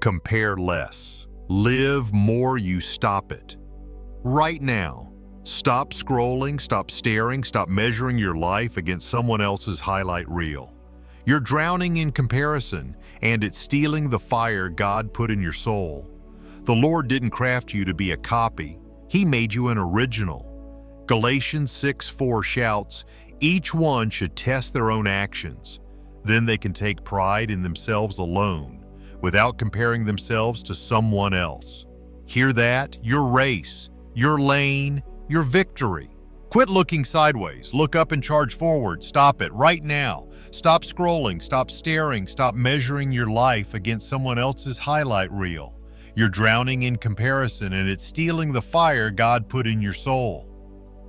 Compare less. Live more, you stop it. Right now, stop scrolling, stop staring, stop measuring your life against someone else's highlight reel. You're drowning in comparison, and it's stealing the fire God put in your soul. The Lord didn't craft you to be a copy. He made you an original. Galatians 6:4 shouts, "Each one should test their own actions. Then they can take pride in themselves alone, without comparing themselves to someone else." Hear that? Your race, your lane, your victory. Quit looking sideways. Look up and charge forward. Stop it right now. Stop scrolling, stop staring, stop measuring your life against someone else's highlight reel. You're drowning in comparison, and it's stealing the fire God put in your soul.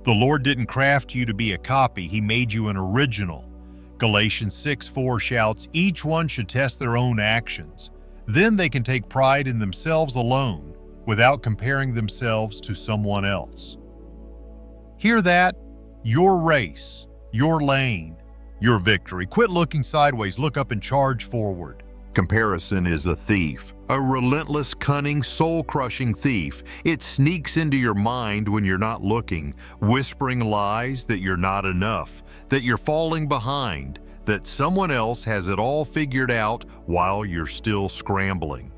The Lord didn't craft you to be a copy. He made you an original. Galatians 6:4 shouts, "Each one should test their own actions. Then they can take pride in themselves alone, without comparing themselves to someone else." Hear that? Your race, your lane, your victory. Quit looking sideways. Look up and charge forward. Comparison is a thief, a relentless, cunning, soul-crushing thief. It sneaks into your mind when you're not looking, whispering lies that you're not enough, that you're falling behind, that someone else has it all figured out while you're still scrambling.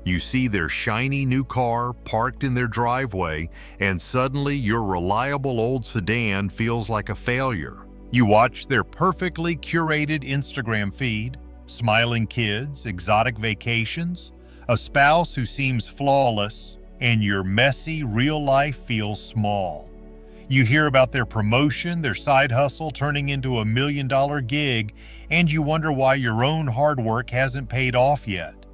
You see their shiny new car parked in their driveway, and suddenly your reliable old sedan feels like a failure. You watch their perfectly curated Instagram feed, smiling kids, exotic vacations, a spouse who seems flawless, and your messy real life feels small. You hear about their promotion, their side hustle turning into a $1 million gig, and you wonder why your own hard work hasn't paid off yet.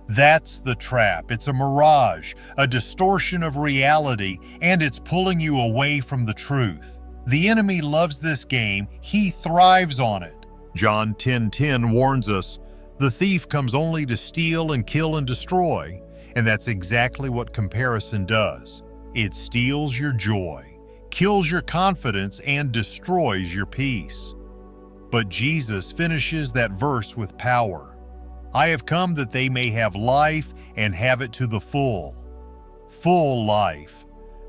That's the trap. It's a mirage, a distortion of reality, and it's pulling you away from the truth. The enemy loves this game. He thrives on it. John 10:10 warns us, "The thief comes only to steal and kill and destroy," and that's exactly what comparison does. It steals your joy, kills your confidence, and destroys your peace. But Jesus finishes that verse with power. "I have come that they may have life and have it to the full." Full life.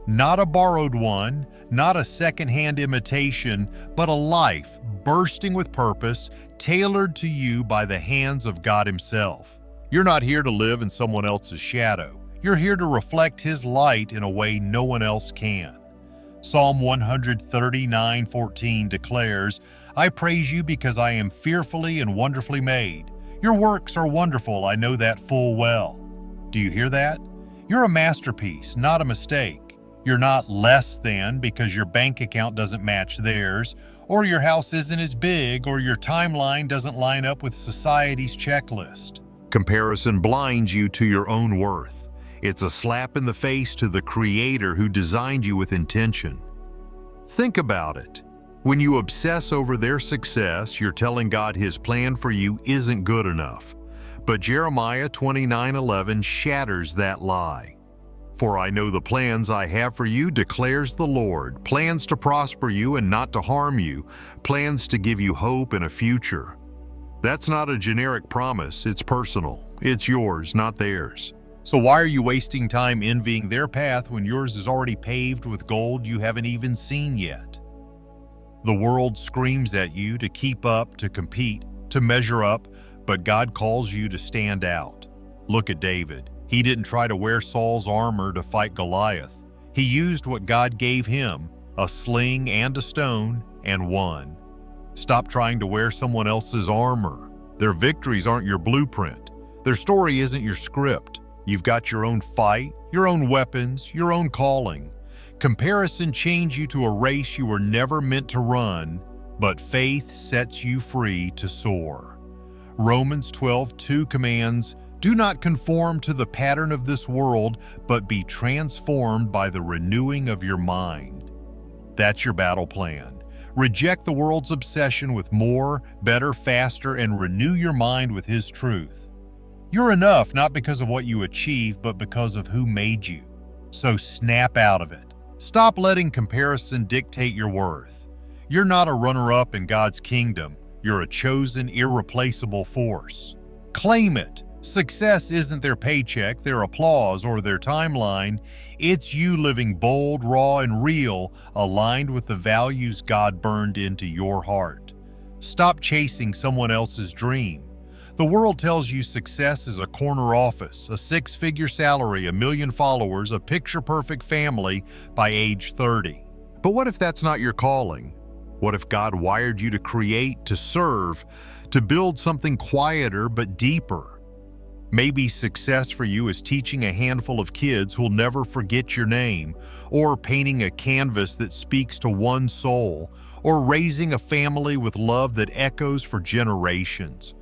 Not a borrowed one, not a secondhand imitation, but a life bursting with purpose, tailored to you by the hands of God Himself. You're not here to live in someone else's shadow. You're here to reflect His light in a way no one else can. Psalm 139:14 declares, "I praise you because I am fearfully and wonderfully made. Your works are wonderful, I know that full well." Do you hear that? You're a masterpiece, not a mistake. You're not less than because your bank account doesn't match theirs, or your house isn't as big, or your timeline doesn't line up with society's checklist. Comparison blinds you to your own worth. It's a slap in the face to the Creator who designed you with intention. Think about it. When you obsess over their success, you're telling God His plan for you isn't good enough. But Jeremiah 29:11 shatters that lie. "For I know the plans I have for you, declares the Lord, plans to prosper you and not to harm you, plans to give you hope and a future." That's not a generic promise, it's personal. It's yours, not theirs. So why are you wasting time envying their path when yours is already paved with gold you haven't even seen yet? The world screams at you to keep up, to compete, to measure up, but God calls you to stand out. Look at David. He didn't try to wear Saul's armor to fight Goliath. He used what God gave him, a sling and a stone, and won. Stop trying to wear someone else's armor. Their victories aren't your blueprint. Their story isn't your script. You've got your own fight, your own weapons, your own calling. Comparison chains you to a race you were never meant to run, but faith sets you free to soar. Romans 12:2 commands, "Do not conform to the pattern of this world, but be transformed by the renewing of your mind." That's your battle plan. Reject the world's obsession with more, better, faster, and renew your mind with His truth. You're enough not because of what you achieve, but because of who made you. So snap out of it. Stop letting comparison dictate your worth. You're not a runner-up in God's kingdom. You're a chosen, irreplaceable force. Claim it. Success isn't their paycheck, their applause, or their timeline. It's you living bold, raw, and real, aligned with the values God burned into your heart. Stop chasing someone else's dream. The world tells you success is a corner office, a six-figure salary, 1 million followers, a picture-perfect family by age 30. But what if that's not your calling? What if God wired you to create, to serve, to build something quieter but deeper? Maybe success for you is teaching a handful of kids who'll never forget your name, or painting a canvas that speaks to one soul, or raising a family with love that echoes for generations.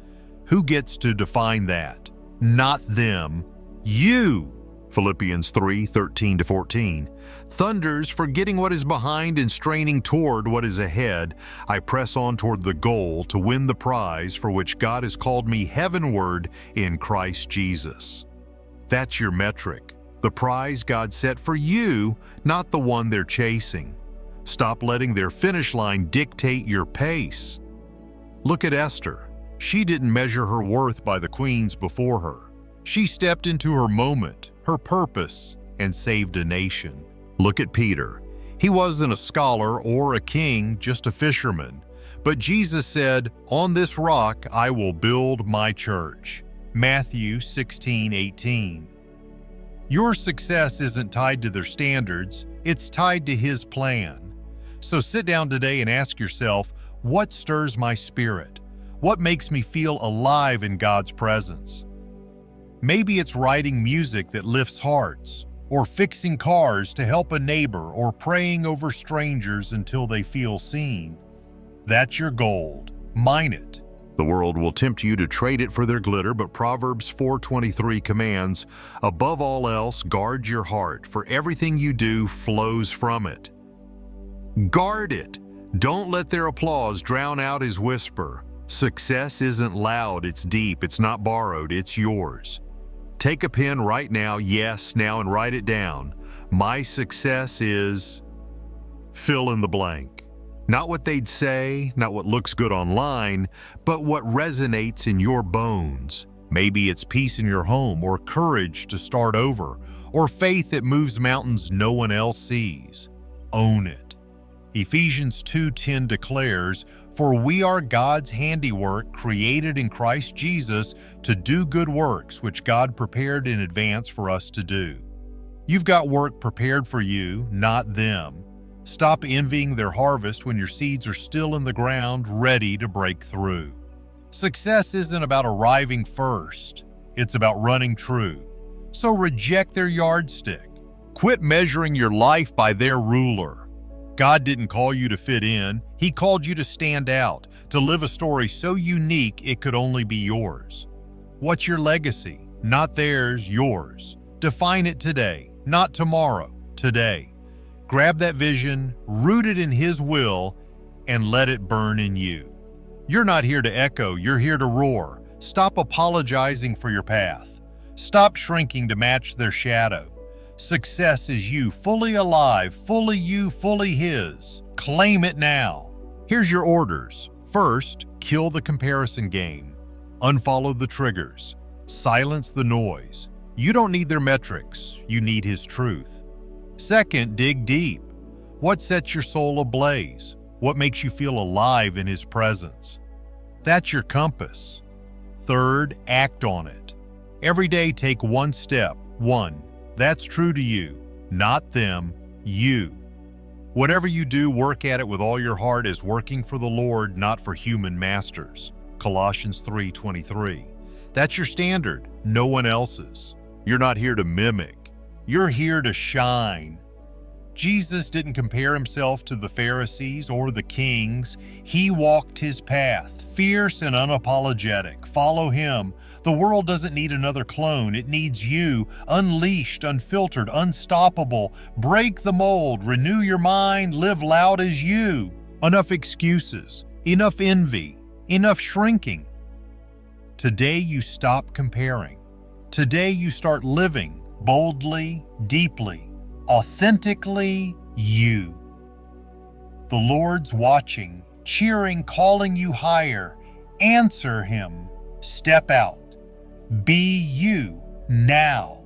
Who gets to define that? Not them. You! Philippians 3:13-14. Thunders, forgetting what is behind and straining toward what is ahead, I press on toward the goal to win the prize for which God has called me heavenward in Christ Jesus. That's your metric. The prize God set for you, not the one they're chasing. Stop letting their finish line dictate your pace. Look at Esther. She didn't measure her worth by the queens before her. She stepped into her moment, her purpose, and saved a nation. Look at Peter. He wasn't a scholar or a king, just a fisherman. But Jesus said, "On this rock I will build my church." Matthew 16:18. Your success isn't tied to their standards, it's tied to His plan. So sit down today and ask yourself, what stirs my spirit? What makes me feel alive in God's presence? Maybe it's writing music that lifts hearts, or fixing cars to help a neighbor, or praying over strangers until they feel seen. That's your gold. Mine it. The world will tempt you to trade it for their glitter, but Proverbs 4:23 commands, "Above all else, guard your heart, for everything you do flows from it." Guard it. Don't let their applause drown out His whisper. Success isn't loud, it's deep, it's not borrowed, it's yours. Take a pen right now, yes, now, and write it down. My success is... fill in the blank. Not what they'd say, not what looks good online, but what resonates in your bones. Maybe it's peace in your home, or courage to start over, or faith that moves mountains no one else sees. Own it. Ephesians 2:10 declares, "For we are God's handiwork, created in Christ Jesus to do good works, which God prepared in advance for us to do." You've got work prepared for you, not them. Stop envying their harvest when your seeds are still in the ground, ready to break through. Success isn't about arriving first. It's about running true. So reject their yardstick. Quit measuring your life by their ruler. God didn't call you to fit in. He called you to stand out, to live a story so unique it could only be yours. What's your legacy? Not theirs, yours. Define it today, not tomorrow, today. Grab that vision, root it in His will, and let it burn in you. You're not here to echo, you're here to roar. Stop apologizing for your path. Stop shrinking to match their shadow. Success is you, fully alive, fully you, fully His. Claim it now. Here's your orders. First, kill the comparison game. Unfollow the triggers. Silence the noise. You don't need their metrics, you need His truth. Second, dig deep. What sets your soul ablaze? What makes you feel alive in His presence? That's your compass. Third, act on it. Every day take one step. One. That's true to you, not them, you. Whatever you do, work at it with all your heart as working for the Lord, not for human masters. Colossians 3:23. That's your standard, no one else's. You're not here to mimic. You're here to shine. Jesus didn't compare Himself to the Pharisees or the kings. He walked His path, fierce and unapologetic. Follow Him. The world doesn't need another clone. It needs you, unleashed, unfiltered, unstoppable. Break the mold, renew your mind, live loud as you. Enough excuses, enough envy, enough shrinking. Today you stop comparing. Today you start living boldly, deeply, authentically you. The Lord's watching, cheering, calling you higher. Answer Him. Step out. Be you now.